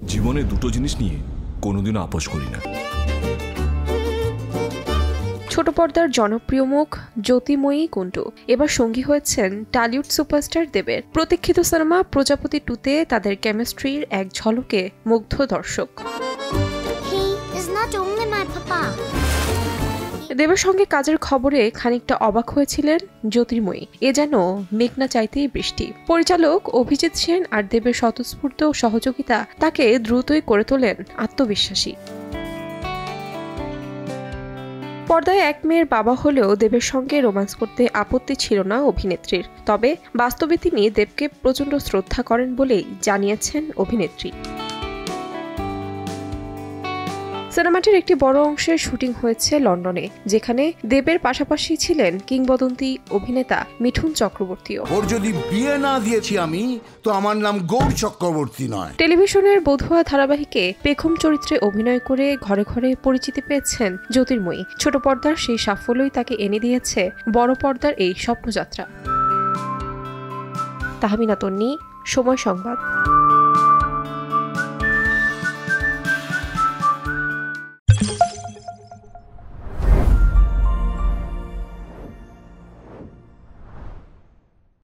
জীবনে দুটো জিনিস নিয়ে কোনোদিনও আপোষ করি না। ছোট পর্দার জনপ্রিয় মুখ জ্যোতির্ময়ী কুণ্ডু এবার সঙ্গী হয়েছেন টলিউড সুপারস্টার দেবের। প্রতীক্ষিত সিনেমা প্রজাপতি 2-তে তাদের কেমিস্ট্রির এক ঝলকে মুগ্ধ দর্শক। দেবের সঙ্গে কাজের খবরে খানিকটা অবাক হয়েছিলেন জ্যোতির্ময়ী। এ যেন মেঘনা চাইতেই বৃষ্টি। পরিচালক অভিজিৎ সেন আর দেবের স্বতঃস্ফূর্ত সহযোগিতা তাকে দ্রুতই করে তোলেন আত্মবিশ্বাসী। পর্দায় এক মেয়ের বাবা হলেও দেবের সঙ্গে রোম্যান্স করতে আপত্তি ছিল না অভিনেত্রীর। তবে বাস্তবে তিনি দেবকে প্রচণ্ড শ্রদ্ধা করেন বলেই জানিয়েছেন অভিনেত্রী। সিনেমাটির একটি বড় অংশের শুটিং হয়েছে লন্ডনে, যেখানে দেবের পাশাপাশি ছিলেন কিংবদন্তি অভিনেতা মিঠুন চক্রবর্তীও। ওর যদি বিয়ে না দিয়েছি আমি, তো আমার নাম গৌর চক্রবর্তী নয়। টেলিভিশনের বধুয়া ধারাবাহিকে পেখম চরিত্রে অভিনয় করে ঘরে ঘরে পরিচিতি পেয়েছেন জ্যোতির্ময়ী। ছোট পর্দার সেই সাফল্যই তাকে এনে দিয়েছে বড় পর্দার এই স্বপ্নযাত্রা। তাহমিনা তন্নি, সময় সংবাদ।